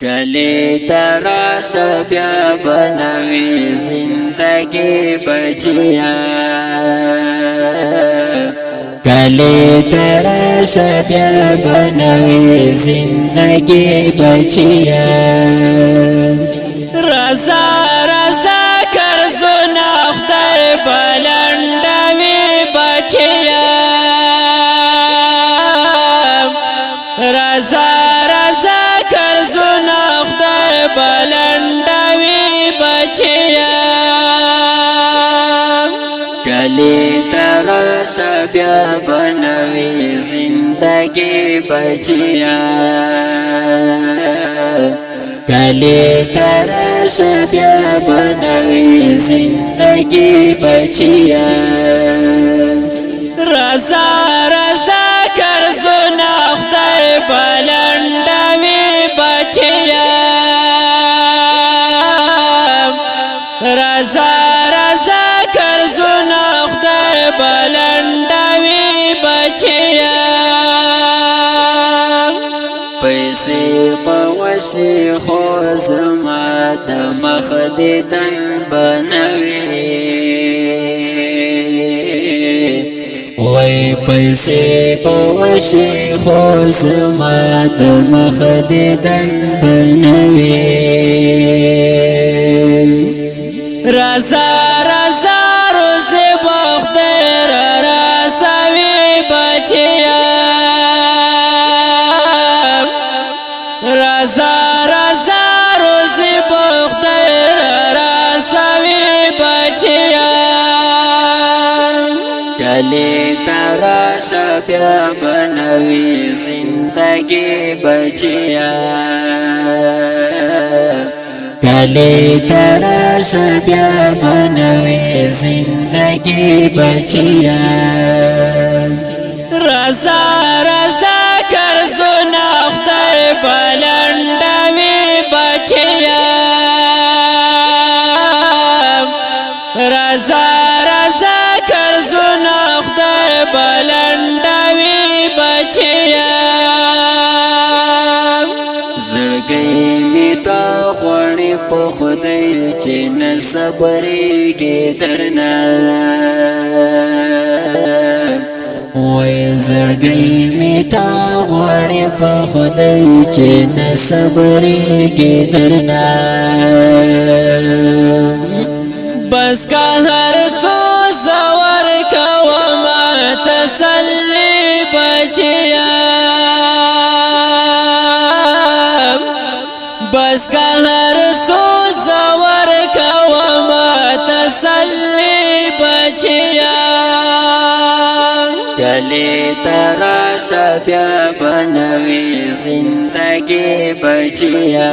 کلی تراش بیا بنوی زندگی بچیا کلی تراش بیا بنوی زندگی بچیا رضا رضا کرزونا خدای بلندوی بچیا رضا رضا کرزونا خدای بلندوی بچیا کلی تراش بیا بنوی زندگی بچیا کلی تراش بیا بنوی زندگی بچیا رضا رضا کرزونا خدای بلندوی بچیا رضا رضا کرزونا خدای بلندوی بچیا پیسې پوشي خو زما د مخ دیدن بنوي وای پیسې پوشي خو زما د مخ دیدن بنوي رضا رضا روزي بخدر راسوي بچیا رضا رضا روزي بخدر راسوي بچیا کلی تراش بیا بنوی زندگی بچیا کلی تراش بیا بنوی زندگی بچیا رضا رضا کرزونا خدای بلندوی بچیا رضا رضا کرزونا خدای بلندوی بچیا زړګی می تا خوړې په خدای چې نه صبرېږي درنه وای زړګی می تا خوړې په خدای چې نه صبرېږي درنه بس کا هر سو زور کوما تسلی بچیا بس کا هر سو زور کوما تسلی بچیا کلی تراش بیا بنوی زندگی بچیا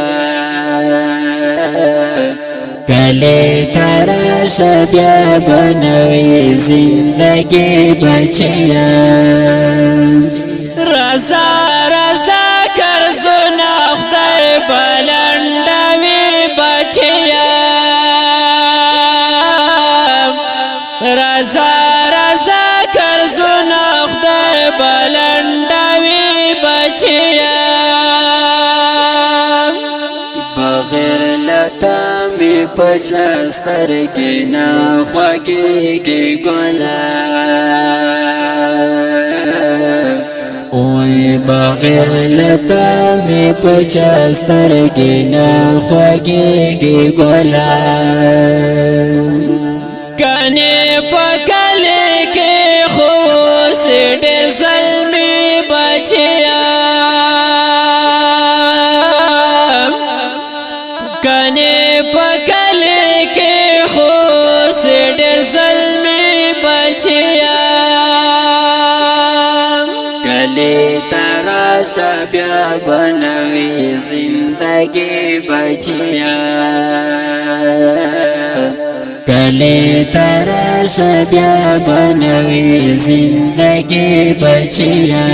کلی تراش بیا بنوی زندگی بچیا رضا رضا کرزونا خدای بلندوی بچیا رضا رضا کرزونا خدای بلندوی بچیا بغیر لتا می پچستر کی نا خواگی کی گولا اوی بغیر لتا می پچستر کی نا خواگی کی گولا کنے پکلے کے خوص ڈر ظلمی بچیا کنے پکلے کے خوص ڈر ظلمی بچیا کلی تراش بیا بنوی زندگی بچیا کلی تراش بیا بنوی زندگی بچیا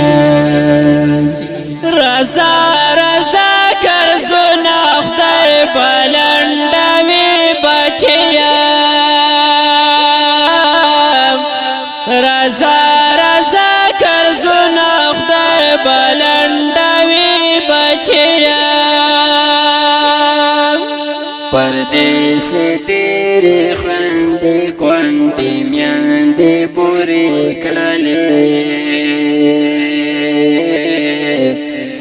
رضا رضا کرزونا خدای بلندوی بچیا رضا رضا کرزونا خدای بلندوی بچیا پردیس تیری خوندی کونڈی میاندی پوری کڑلی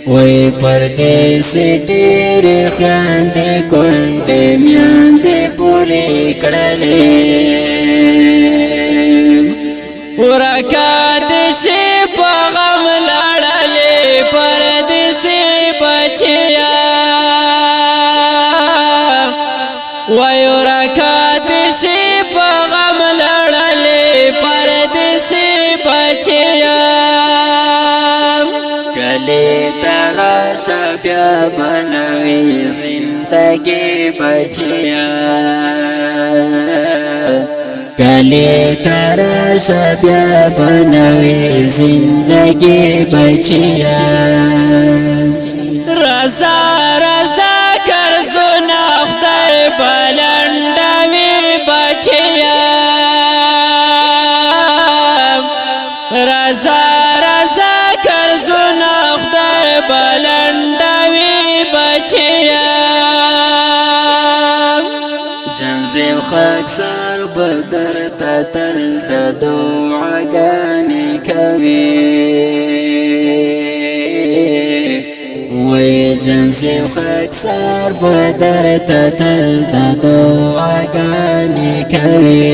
وی پردیس تیری خوندی کونڈی میاندی پوری کڑلی ورکا دشی پا غم لڑلی پردیسی بچیا ویورکا دشی پا غم لڑلی پردیسی بچیا کلی تراشا بیا بنوی زندگی بچیا کلی تراشا بیا بنوی زندگی بچیا رضا رضا کرزونا خدای بلندوی بچیا رضا رضا کرزونا خدای بلندوی بچیا جنزیو خاکسار بدر تتل د دعاگانی کوي وی جنزیو خاکسار بدر تتل د دعاگانی کوي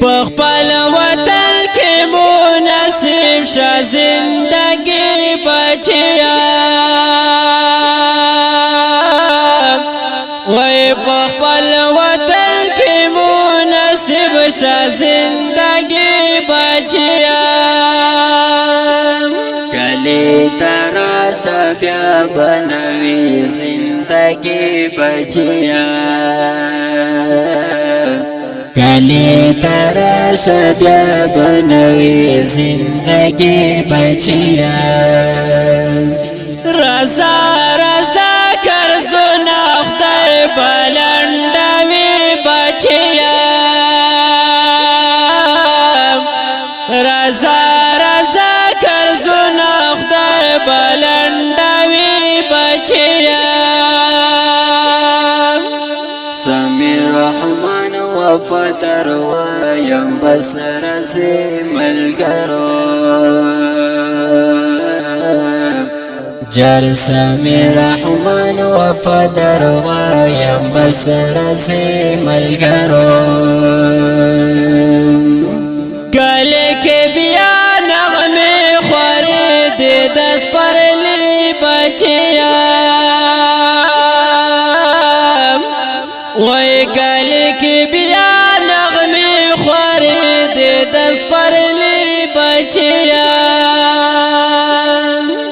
بخپل وطن کی مناسب شا زندگی بچیا وی بخپل وطن کی مناسب شا زندگی بچیا کلی تراشا بیا بنوی زندگی بچیا کلی تراشا بیا بنوی زندگی بچیا رضا رضا کرزونا خدای بلندوی بچیا رضا رضا کرزونا خدای بلندوی بچیا سمی رحمان وفتر ویم بسر زملگرو جر سمی رحمان وفتر ویم بسر زملگرو گلی که بیا نغمی خوری دی دست پرلی بچیا وی گلی که بیا نغمی خوری دی دست پرلی بچیا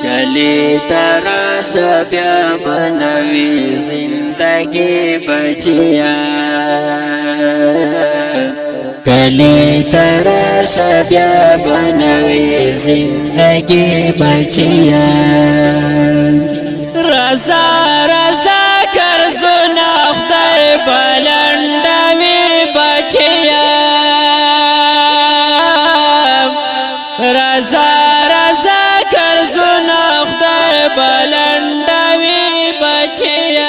کلی تراشا بیا بنوی زندگی بچیا کلی تراشا بیا بنوی زندگی بچیا رضا رضا کرزونا خدای بلندوی بچیا رضا رضا کرزونا خدای بلندوی بچیا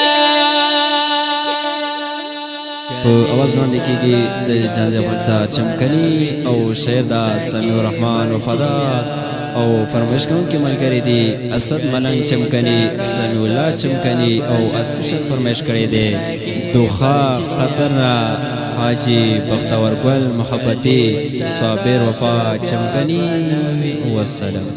په اواز باندې کېږي د جنازې افغانسار چمکني او شعر د سمیع الرحمن وفادار او فرمایش کوونکي ملګري دي اسد ملنګ چمکني سمیع الله چمکني او اسپیشل فرمایش کړی دی دوخا قطر حاجی بختور ګل محبتي صابر وفا چمکني والسلام